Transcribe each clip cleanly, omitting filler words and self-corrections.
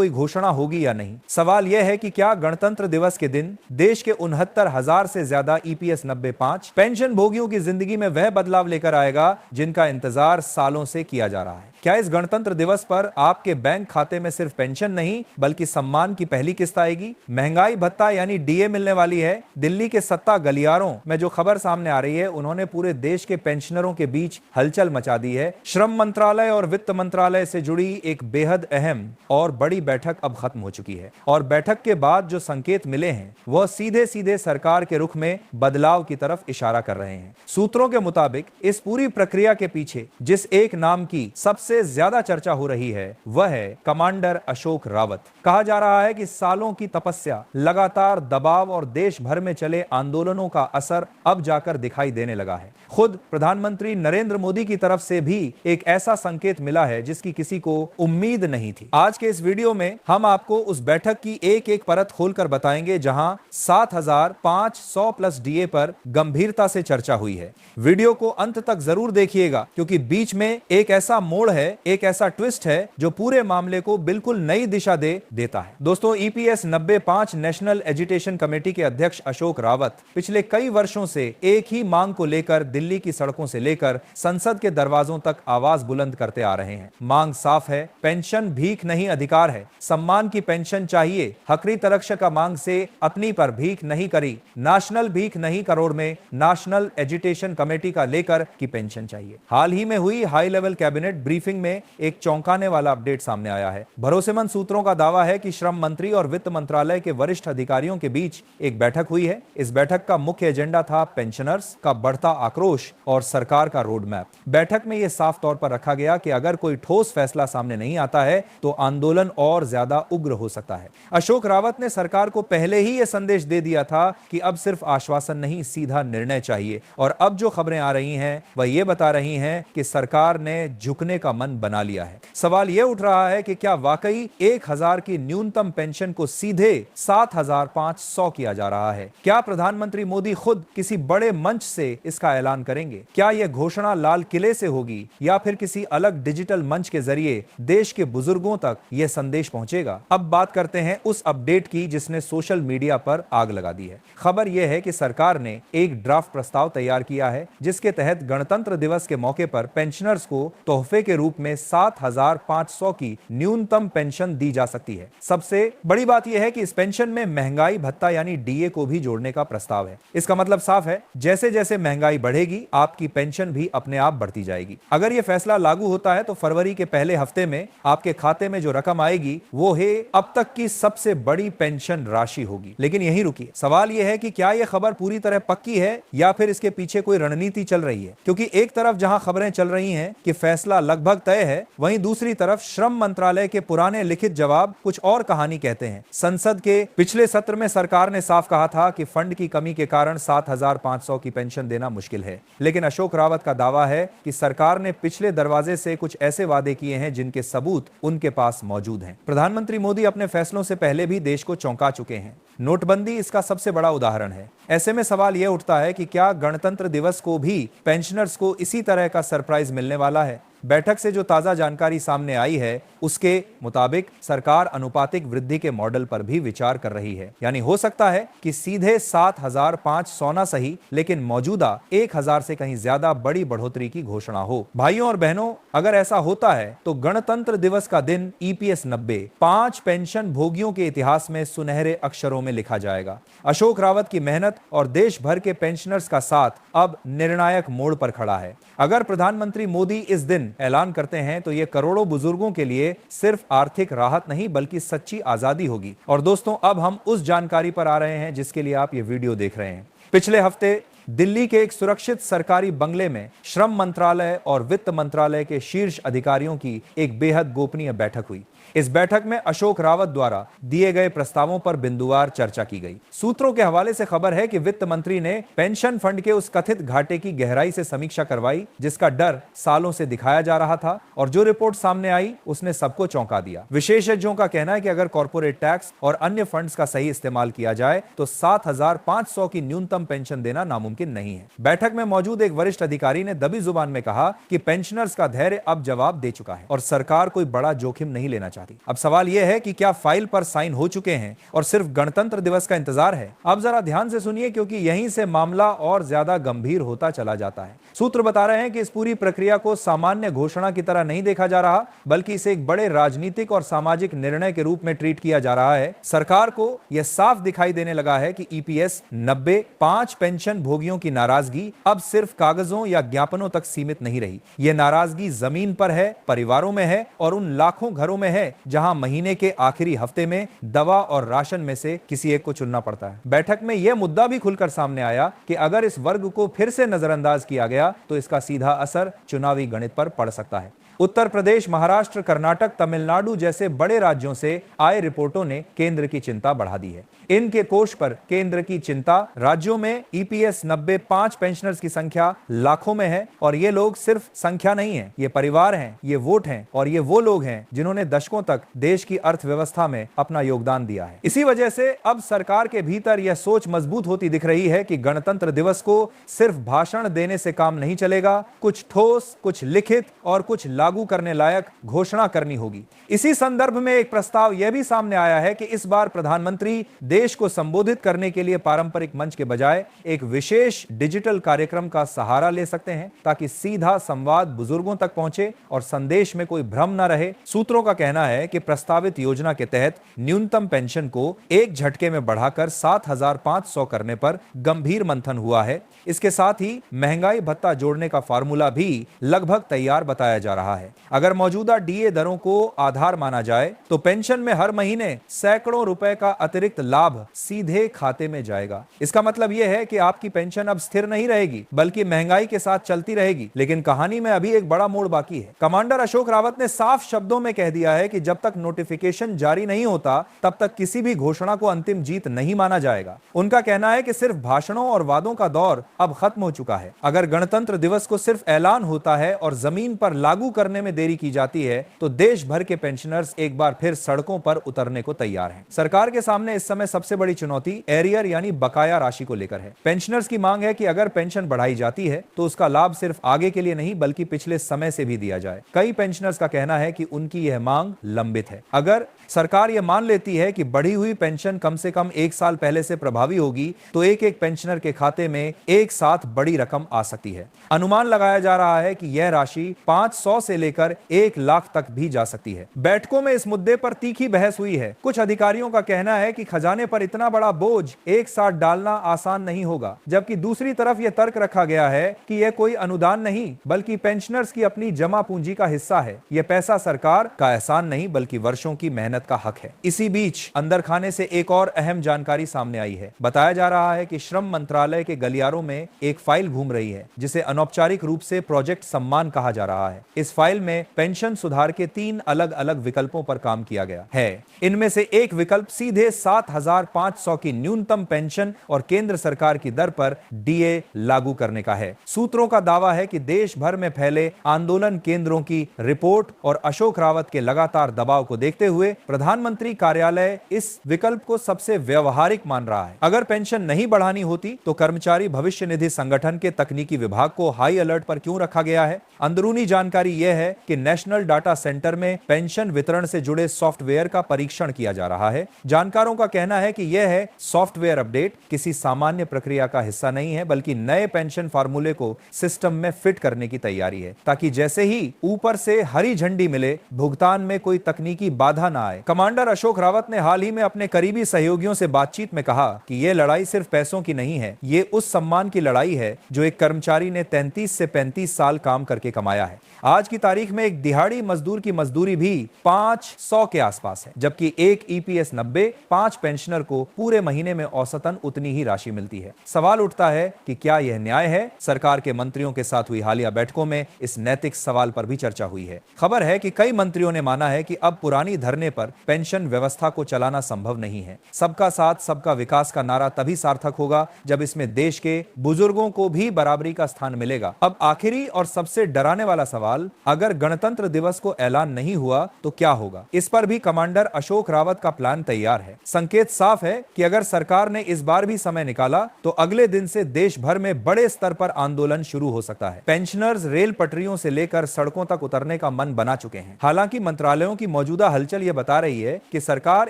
कोई घोषणा होगी या नहीं। सवाल यह है कि क्या गणतंत्र दिवस के दिन देश के 69,000 से ज्यादा ईपीएस 95 पेंशन भोगियों की जिंदगी में वह बदलाव लेकर आएगा जिनका इंतजार सालों से किया जा रहा है। क्या इस गणतंत्र दिवस पर आपके बैंक खाते में सिर्फ पेंशन नहीं बल्कि सम्मान की पहली किस्त आएगी? महंगाई भत्ता यानी डीए मिलने वाली है। दिल्ली के सत्ता गलियारों में जो खबर सामने आ रही है, उन्होंने पूरे देश के पेंशनरों के बीच हलचल मचा दी है। श्रम मंत्रालय और वित्त मंत्रालय से जुड़ी एक बेहद अहम और बड़ी बैठक अब खत्म हो चुकी है और बैठक के बाद जो संकेत मिले हैं वह सीधे सीधे सरकार के रुख में बदलाव की तरफ इशारा कर रहे हैं। सूत्रों के मुताबिक इस पूरी प्रक्रिया के पीछे जिस एक नाम की सबसे ज्यादा चर्चा हो रही है वह है कमांडर अशोक रावत। कहा जा रहा है कि सालों की तपस्या, लगातार दबाव और देश भर में चले आंदोलनों का असर अब जाकर दिखाई देने लगा है। खुद प्रधानमंत्री नरेंद्र मोदी की तरफ से भी एक ऐसा संकेत मिला है जिसकी किसी को उम्मीद नहीं थी। आज के इस वीडियो में हम आपको उस बैठक की एक एक परत खोलकर बताएंगे जहां 7,500 प्लस डीए पर गंभीरता से चर्चा हुई है। वीडियो को अंत तक जरूर देखिएगा क्योंकि बीच में एक ऐसा मोड़ है, एक ऐसा ट्विस्ट है जो पूरे मामले को बिल्कुल नई दिशा दे देता है। दोस्तों, ईपीएस 95 नेशनल एजुटेशन कमेटी के अध्यक्ष अशोक रावत पिछले कई वर्षों से एक ही मांग को लेकर दिल्ली की सड़कों से लेकर संसद के दरवाजों तक आवाज बुलंद करते आ रहे हैं। मांग साफ है, पेंशन भीख नहीं अधिकार है। सम्मान की पेंशन चाहिए। हकरी तरक्षक मांग से अपनी पर भीख नहीं करी। नेशनल भीख नहीं करोड़ में नेशनल एजुटेशन कमेटी का लेकर की पेंशन चाहिए। हाल ही में हुई हाई लेवल कैबिनेट ब्रीफिंग में एक चौंकाने वाला अपडेट सामने आया है। भरोसेमंद सूत्रों का दावा है कि श्रम मंत्री और वित्त मंत्रालय के वरिष्ठ अधिकारियों के बीच एक बैठक हुई है। इस बैठक का मुख्य एजेंडा था पेंशनर्स का बढ़ता आक्रोश और सरकार का रोड मैप। बैठक में यह साफ तौर पर रखा गया कि अगर कोई ठोस फैसला सामने नहीं आता है तो आंदोलन और ज्यादा उग्र हो सकता है। अशोक रावत ने सरकार को पहले ही यह संदेश दे दिया था कि अब सिर्फ आश्वासन नहीं, सीधा निर्णय चाहिए। और अब जो खबरें आ रही हैं वह ये बता रही हैं कि सरकार ने झुकने का मन बना लिया है। सवाल यह उठ रहा है कि क्या वाकई 1,000 की न्यूनतम पेंशन को सीधे 7,500 किया जा रहा है? क्या प्रधानमंत्री मोदी खुद किसी बड़े मंच से इसका ऐलान करेंगे? क्या यह घोषणा लाल किले से होगी या फिर किसी अलग डिजिटल मंच के जरिए देश के बुजुर्गों तक यह संदेश पहुंचेगा? अब बात करते हैं उस अपडेट की जिसने सोशल मीडिया पर आग लगा दी है। खबर यह है कि सरकार ने एक ड्राफ्ट प्रस्ताव तैयार किया है जिसके तहत गणतंत्र दिवस के मौके पर पेंशनर्स को तोहफे के रूप में 7,500 की न्यूनतम पेंशन दी जा सकती है। सबसे बड़ी बात यह है कि इस पेंशन में महंगाई भत्ता यानी डीए को भी जोड़ने का प्रस्ताव है। इसका मतलब साफ है, जैसे जैसे महंगाई बढ़ेगी आपकी पेंशन भी अपने आप बढ़ती जाएगी। अगर यह फैसला लागू होता है तो फरवरी के पहले हफ्ते में आपके खाते में जो रकम आएगी वो है अब तक की सबसे बड़ी पेंशन राशि होगी। लेकिन यहीं रुकिए, सवाल यह है कि क्या यह खबर पूरी तरह पक्की है या फिर इसके पीछे कोई रणनीति चल रही है? क्योंकि एक तरफ जहां खबरें चल रही हैं कि फैसला लगभग तय है, वहीं दूसरी तरफ श्रम मंत्रालय के पुराने लिखित जवाब कुछ और कहानी कहते हैं। संसद के पिछले सत्र में सरकार ने साफ कहा था कि फंड की कमी के कारण 7,500 की पेंशन देना मुश्किल है। लेकिन अशोक रावत का दावा है कि सरकार ने पिछले दरवाजे से कुछ ऐसे वादे किए हैं जिनके सबूत उनके पास मौजूद हैं। प्रधानमंत्री मोदी अपने फैसलों से पहले भी देश को चौंका चुके हैं। नोटबंदी इसका सबसे बड़ा उदाहरण है। ऐसे में सवाल यह उठता है कि क्या गणतंत्र दिवस को भी पेंशनर्स को इसी तरह का सरप्राइज मिलने वाला है? बैठक से जो ताजा जानकारी सामने आई है उसके मुताबिक सरकार अनुपातिक वृद्धि के मॉडल पर भी विचार कर रही है। यानी हो सकता है कि सीधे 7,500 ना सही लेकिन मौजूदा 1,000 से कहीं ज्यादा बड़ी बढ़ोतरी की घोषणा हो। भाइयों और बहनों, अगर ऐसा होता है तो गणतंत्र दिवस का दिन ईपीएस 95 पेंशन भोगियों के इतिहास में सुनहरे अक्षरों में लिखा जाएगा। अशोक रावत की मेहनत और देश भर के पेंशनर्स का साथ अब निर्णायक मोड़ पर खड़ा है। अगर प्रधानमंत्री मोदी इस दिन ऐलान करते हैं तो यह करोड़ों बुजुर्गों के लिए सिर्फ आर्थिक राहत नहीं बल्कि सच्ची आजादी होगी। और दोस्तों, अब हम उस जानकारी पर आ रहे हैं जिसके लिए आप ये वीडियो देख रहे हैं। पिछले हफ्ते दिल्ली के एक सुरक्षित सरकारी बंगले में श्रम मंत्रालय और वित्त मंत्रालय के शीर्ष अधिकारियों की एक बेहद गोपनीय बैठक हुई। इस बैठक में अशोक रावत द्वारा दिए गए प्रस्तावों पर बिंदुवार चर्चा की गई। सूत्रों के हवाले से खबर है कि वित्त मंत्री ने पेंशन फंड के उस कथित घाटे की गहराई से समीक्षा करवाई जिसका डर सालों से दिखाया जा रहा था, और जो रिपोर्ट सामने आई उसने सबको चौंका दिया। विशेषज्ञों का कहना है कि अगर कॉर्पोरेट टैक्स और अन्य फंड्स का सही इस्तेमाल किया जाए तो 7,500 की न्यूनतम पेंशन देना नामुमकिन नहीं है। बैठक में मौजूद एक वरिष्ठ अधिकारी ने दबी जुबान में कहा कि पेंशनर्स का धैर्य अब जवाब दे चुका है और सरकार कोई बड़ा जोखिम नहीं लेना चाहती। चाहती। अब सवाल यह है कि क्या फाइल पर साइन हो चुके हैं और सिर्फ गणतंत्र दिवस का इंतजार है? अब जरा ध्यान से सुनिए, क्योंकि यहीं से मामला और ज्यादा गंभीर होता चला जाता है। सूत्र बता रहे हैं कि इस पूरी प्रक्रिया को सामान्य घोषणा की तरह नहीं देखा जा रहा, बल्कि इसे एक बड़े राजनीतिक और सामाजिक निर्णय के रूप में ट्रीट किया जा रहा है। सरकार को यह साफ दिखाई देने लगा है कि ईपीएस 90 पेंशन भोगियों की नाराजगी अब सिर्फ कागजों या ज्ञापनों तक सीमित नहीं रही। यह नाराजगी जमीन पर है, परिवारों में है और उन लाखों घरों में है जहां महीने के आखिरी हफ्ते में दवा और राशन में से किसी एक को चुनना पड़ता है। बैठक में यह मुद्दा भी खुलकर सामने आया कि अगर इस वर्ग को फिर से नजरअंदाज किया गया तो इसका सीधा असर चुनावी गणित पर पड़ सकता है। उत्तर प्रदेश, महाराष्ट्र, कर्नाटक, तमिलनाडु जैसे बड़े राज्यों से आए रिपोर्टों ने केंद्र की चिंता बढ़ा दी है। इनके कोष पर केंद्र की चिंता राज्यों में ईपीएस 90 पेंशनर्स की संख्या लाखों में है और ये लोग सिर्फ संख्या नहीं है, ये परिवार हैं, ये वोट हैं और ये वो लोग हैं जिन्होंने दशकों तक देश की अर्थव्यवस्था में अपना योगदान दिया है। इसी वजह से अब सरकार के भीतर यह सोच मजबूत होती दिख रही है कि गणतंत्र दिवस को सिर्फ भाषण देने से काम नहीं चलेगा, कुछ ठोस, कुछ लिखित और कुछ लागू करने लायक घोषणा करनी होगी। इसी संदर्भ में एक प्रस्ताव यह भी सामने आया है कि इस बार प्रधानमंत्री देश को संबोधित करने के लिए पारंपरिक मंच के बजाय एक विशेष डिजिटल कार्यक्रम का सहारा ले सकते हैं, ताकि सीधा संवाद बुजुर्गों तक पहुंचे और संदेश में कोई भ्रम न रहे। सूत्रों का कहना है कि प्रस्तावित योजना के तहत न्यूनतम पेंशन को एक झटके में बढ़ाकर 7,500 करने पर गंभीर मंथन हुआ है। इसके साथ ही महंगाई भत्ता जोड़ने का फार्मूला भी लगभग तैयार बताया जा रहा है। अगर मौजूदा डीए दरों को आधार माना जाए तो पेंशन में हर महीने सैकड़ों रुपए का अतिरिक्त लाभ सीधे खाते में जाएगा। इसका मतलब यह है कि आपकी पेंशन अब स्थिर नहीं रहेगी, बल्कि महंगाई के साथ चलती रहेगी। लेकिन कहानी में अभी एक बड़ा मोड़ बाकी है। कमांडर अशोक रावत ने साफ शब्दों में कह दिया है कि जब तक नोटिफिकेशन जारी नहीं होता तब तक किसी भी घोषणा को अंतिम जीत नहीं माना जाएगा। उनका कहना है कि सिर्फ भाषणों और वादों का दौर अब खत्म हो चुका है। अगर गणतंत्र दिवस को सिर्फ ऐलान होता है और जमीन पर लागू करने में देरी की जाती है तो देश भर के पेंशनर्स एक बार फिर सड़कों पर उतरने को तैयार हैं। सरकार के सामने इस समय सबसे बड़ी चुनौती एरियर यानी बकाया राशि को लेकर है। पेंशनर्स की मांग है कि अगर पेंशन बढ़ाई जाती है तो उसका लाभ सिर्फ आगे के लिए नहीं बल्कि पिछले समय से भी दिया जाए। कई पेंशनर्स का कहना है कि उनकी यह मांग लंबित है। अगर सरकार यह मान लेती है कि बढ़ी हुई पेंशन कम से कम 1 साल पहले से प्रभावी होगी तो एक एक पेंशनर के खाते में एक साथ बड़ी रकम आ सकती है। अनुमान लगाया जा रहा है कि यह राशि 500 से लेकर 1 लाख तक भी जा सकती है। बैठकों में इस मुद्दे पर तीखी बहस हुई है। कुछ अधिकारियों का कहना है कि खजाने पर इतना बड़ा बोझ एक साथ डालना आसान नहीं होगा, जबकि दूसरी तरफ यह तर्क रखा गया है कि यह कोई अनुदान नहीं बल्कि पेंशनर्स की अपनी जमा पूंजी का हिस्सा है। यह पैसा सरकार का एहसान नहीं बल्कि वर्षों की मेहनत का हक है। इसी बीच अंदर खाने से एक और अहम जानकारी सामने आई है। बताया जा रहा है कि श्रम मंत्रालय के गलियारों में एक फाइल घूम रही है जिसे अनौपचारिक रूप से प्रोजेक्ट सम्मान कहा जा रहा है। इस फाइल में पेंशन सुधार के 3 अलग अलग विकल्पों पर काम किया गया है। इनमें से एक विकल्प सीधे 7,500 की न्यूनतम पेंशन और केंद्र सरकार की दर पर डीए लागू करने का है। सूत्रों का दावा है कि देश भर में फैले आंदोलन केंद्रों की रिपोर्ट और अशोक रावत के लगातार दबाव को देखते हुए प्रधानमंत्री कार्यालय इस विकल्प को सबसे व्यवहारिक मान रहा है। अगर पेंशन नहीं बढ़ानी होती तो कर्मचारी भविष्य निधि संगठन के तकनीकी विभाग को हाई अलर्ट पर क्यों रखा गया है? अंदरूनी जानकारी यह है कि नेशनल डाटा सेंटर में पेंशन वितरण से जुड़े सॉफ्टवेयर का परीक्षण किया जा रहा है। जानकारों का कहना है कि यह है सॉफ्टवेयर अपडेट किसी सामान्य प्रक्रिया का हिस्सा नहीं है बल्कि नए पेंशन फार्मूले को सिस्टम में फिट करने की तैयारी है, ताकि जैसे ही ऊपर से हरी झंडी मिले भुगतान में कोई तकनीकी बाधा ना आए। कमांडर अशोक रावत ने हाल ही में अपने करीबी सहयोगियों से बातचीत में कहा कि यह लड़ाई सिर्फ पैसों की नहीं है, ये उस सम्मान की लड़ाई है जो एक कर्मचारी ने 33 से 35 साल काम करके कमाया है। आज की तारीख में एक दिहाड़ी मजदूर की मजदूरी भी 500 के आसपास है, जबकि एक ईपीएस 90 पेंशनर को पूरे महीने में औसतन उतनी ही राशि मिलती है। सवाल उठता है कि क्या यह न्याय है? सरकार के मंत्रियों के साथ हुई हालिया बैठकों में इस नैतिक सवाल पर भी चर्चा हुई है। खबर है कि कई मंत्रियों ने माना है कि अब पुरानी धरने पर पेंशन व्यवस्था को चलाना संभव नहीं है। सबका साथ सबका विकास का नारा तभी सार्थक होगा जब इसमें देश के बुजुर्गों को भी बराबरी का स्थान मिलेगा। अब आखिरी और सबसे डराने वाला सवाल, अगर गणतंत्र दिवस को ऐलान नहीं हुआ तो क्या होगा? इस पर भी कमांडर अशोक रावत का प्लान तैयार है। संकेत साफ है कि अगर सरकार ने इस बार भी समय निकाला तो अगले दिन से देश भर में बड़े स्तर पर आंदोलन शुरू हो सकता है। पेंशनर्स रेल पटरियों से लेकर सड़कों तक उतरने का मन बना चुके हैं। हालांकि मंत्रालयों की मौजूदा हलचल यह बता रही है कि सरकार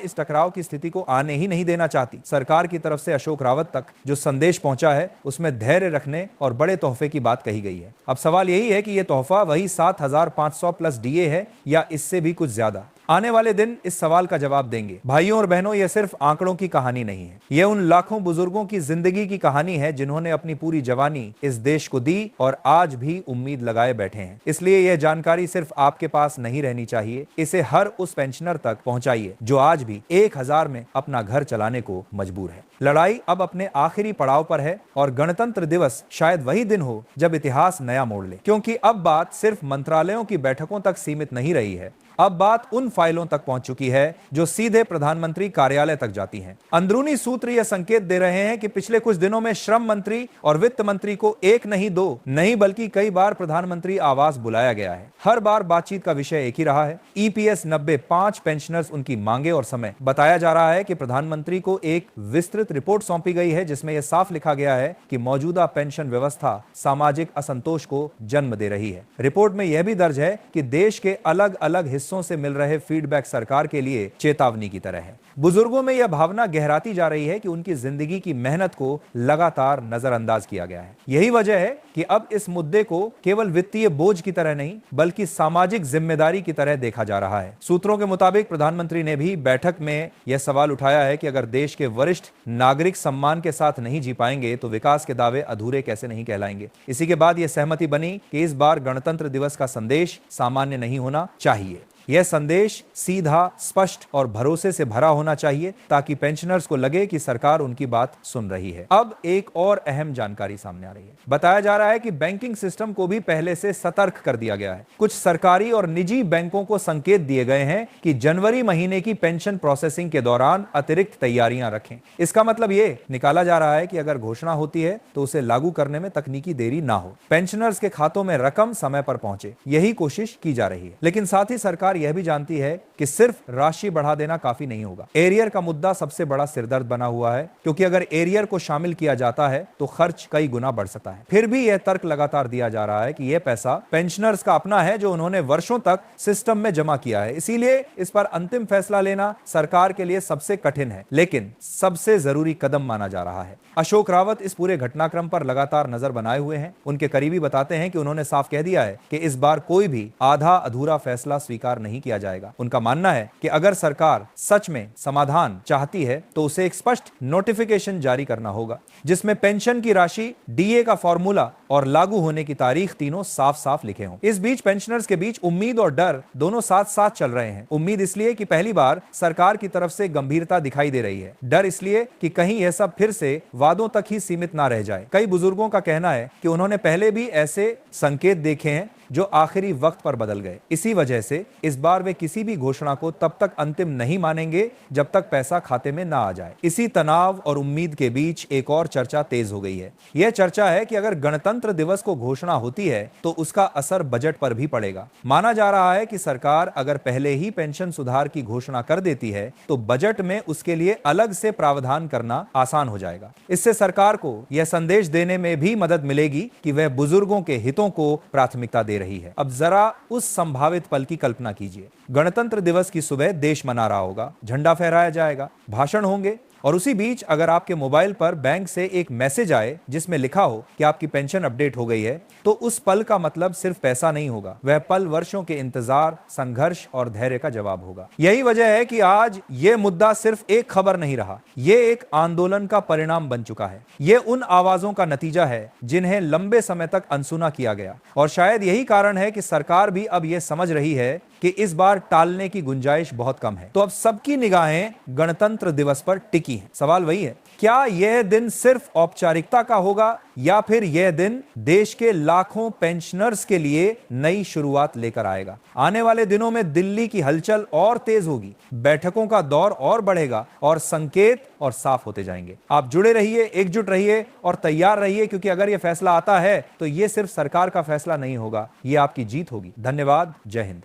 इस टकराव की स्थिति को आने ही नहीं देना चाहती। सरकार की तरफ से अशोक रावत तक जो संदेश पहुंचा है उसमें धैर्य रखने और बड़े तोहफे की बात कही गई है। अब सवाल यही है कि यह तोहफा वही 7,500 प्लस डीए है या इससे भी कुछ ज्यादा? आने वाले दिन इस सवाल का जवाब देंगे। भाइयों और बहनों, यह सिर्फ आंकड़ों की कहानी नहीं है, यह उन लाखों बुजुर्गों की जिंदगी की कहानी है जिन्होंने अपनी पूरी जवानी इस देश को दी और आज भी उम्मीद लगाए बैठे हैं। इसलिए यह जानकारी सिर्फ आपके पास नहीं रहनी चाहिए, इसे हर उस पेंशनर तक पहुंचाइए जो आज भी 1000 में अपना घर चलाने को मजबूर है। लड़ाई अब अपने आखिरी पड़ाव पर है और गणतंत्र दिवस शायद वही दिन हो जब इतिहास नया मोड़ ले, क्योंकि अब बात सिर्फ मंत्रालयों की बैठकों तक सीमित नहीं रही है। अब बात उन फाइलों तक पहुंच चुकी है जो सीधे प्रधानमंत्री कार्यालय तक जाती हैं। अंदरूनी सूत्र यह संकेत दे रहे हैं कि पिछले कुछ दिनों में श्रम मंत्री और वित्त मंत्री को एक नहीं दो नहीं बल्कि कई बार प्रधानमंत्री आवास बुलाया गया है। हर बार बातचीत का विषय एक ही रहा है, EPS 95 पेंशनर्स, उनकी मांगे और समय। बताया जा रहा है कि प्रधानमंत्री को एक विस्तृत रिपोर्ट सौंपी गई है जिसमें यह साफ लिखा गया है कि मौजूदा पेंशन व्यवस्था सामाजिक असंतोष को जन्म दे रही है। रिपोर्ट में यह भी दर्ज है कि देश के अलग अलग हिस्सों से मिल रहे फीडबैक सरकार के लिए चेतावनी की तरह है। बुजुर्गों में यह भावना गहराती जा रही है कि उनकी जिंदगी की मेहनत को लगातार नजरअंदाज किया गया है। यही वजह है कि अब इस मुद्दे को केवल वित्तीय बोझ की तरह नहीं बल्कि सामाजिक जिम्मेदारी की तरह देखा जा रहा है। सूत्रों के मुताबिक प्रधानमंत्री ने भी बैठक में यह सवाल उठाया है कि अगर देश के वरिष्ठ नागरिक सम्मान के साथ नहीं जी पाएंगे तो विकास के दावे अधूरे कैसे नहीं कहलाएंगे। इसी के बाद यह सहमति बनी कि इस बार गणतंत्र दिवस का संदेश सामान्य नहीं होना चाहिए। यह संदेश सीधा, स्पष्ट और भरोसे से भरा होना चाहिए ताकि पेंशनर्स को लगे कि सरकार उनकी बात सुन रही है। अब एक और अहम जानकारी सामने आ रही है। बताया जा रहा है कि बैंकिंग सिस्टम को भी पहले से सतर्क कर दिया गया है। कुछ सरकारी और निजी बैंकों को संकेत दिए गए हैं कि जनवरी महीने की पेंशन प्रोसेसिंग के दौरान अतिरिक्त तैयारियां रखें। इसका मतलब यह निकाला जा रहा है कि अगर घोषणा होती है तो उसे लागू करने में तकनीकी देरी ना हो, पेंशनर्स के खातों में रकम समय पर पहुंचे। यही कोशिश की जा रही है। लेकिन साथ ही सरकार यह भी जानती है कि सिर्फ राशि बढ़ा देना काफी नहीं होगा। एरियर का मुद्दा सबसे बड़ा सिरदर्द बना हुआ है, क्योंकि अगर एरियर को शामिल किया जाता है तो खर्च कई गुना बढ़ सकता है। फिर भी यह तर्क लगातार दिया जा रहा है कि यह पैसा पेंशनर्स का अपना है जो उन्होंने वर्षों तक सिस्टम में जमा किया है। इसीलिए इस पर अंतिम फैसला लेना सरकार के लिए सबसे कठिन है, लेकिन सबसे जरूरी कदम माना जा रहा है। अशोक रावत इस पूरे घटनाक्रम पर लगातार नजर बनाए हुए हैं। उनके करीबी बताते हैं कि उन्होंने साफ कह दिया है कि इस बार कोई भी आधा अधूरा फैसला स्वीकार नहीं किया जाएगा। उनका मानना है कि अगर सरकार सच में समाधान चाहती है तो उसे एक स्पष्ट नोटिफिकेशन जारी करना होगा जिसमें पेंशन की राशि, डीए का फॉर्मूला और लागू होने की तारीख तीनों साफ साफ लिखे हों। इस बीच पेंशनर्स के बीच उम्मीद और डर दोनों साथ साथ चल रहे हैं। उम्मीद इसलिए कि पहली बार सरकार की तरफ से गंभीरता दिखाई दे रही है। डर इसलिए कि कहीं यह सब फिर से वादों तक ही सीमित ना रह जाए। कई बुजुर्गों का कहना है कि उन्होंने पहले भी ऐसे संकेत देखे हैं जो आखिरी वक्त पर बदल गए। इसी वजह से इस बार वे किसी भी घोषणा को तब तक अंतिम नहीं मानेंगे जब तक पैसा खाते में ना आ जाए। इसी तनाव और उम्मीद के बीच एक और चर्चा तेज हो गई है। यह चर्चा है कि अगर गणतंत्र दिवस को घोषणा होती है तो उसका असर बजट पर भी पड़ेगा। माना जा रहा है कि सरकार अगर पहले ही पेंशन सुधार की घोषणा कर देती है तो बजट में उसके लिए अलग से प्रावधान करना आसान हो जाएगा। इससे सरकार को यह संदेश देने में भी मदद मिलेगी कि वह बुजुर्गों के हितों को प्राथमिकता दे रही है। अब जरा उस संभावित पल की कल्पना कीजिए। गणतंत्र दिवस की सुबह देश मना रहा होगा, झंडा फहराया जाएगा, भाषण होंगे और उसी बीच अगर आपके मोबाइल पर बैंक से एक मैसेज आए जिसमें लिखा हो कि आपकी पेंशन अपडेट हो गई है, तो उस पल का मतलब सिर्फ पैसा नहीं होगा। वह पल वर्षों के इंतजार, संघर्ष और धैर्य का जवाब होगा। यही वजह है कि आज यह मुद्दा सिर्फ एक खबर नहीं रहा, यह एक आंदोलन का परिणाम बन चुका है। यह उन आवाजों का नतीजा है जिन्हें लंबे समय तक अनसुना किया गया और शायद यही कारण है कि सरकार भी अब यह समझ रही है कि इस बार टालने की गुंजाइश बहुत कम है। तो अब सबकी निगाहें गणतंत्र दिवस पर टिकी हैं। सवाल वही है क्या यह दिन सिर्फ औपचारिकता का होगा या फिर यह दिन देश के लाखों पेंशनर्स के लिए नई शुरुआत लेकर आएगा? आने वाले दिनों में दिल्ली की हलचल और तेज होगी, बैठकों का दौर और बढ़ेगा और संकेत और साफ होते जाएंगे। आप जुड़े रहिए, एकजुट रहिए और तैयार रहिए, क्योंकि अगर यह फैसला आता है तो यह सिर्फ सरकार का फैसला नहीं होगा, यह आपकी जीत होगी। धन्यवाद। जय हिंद।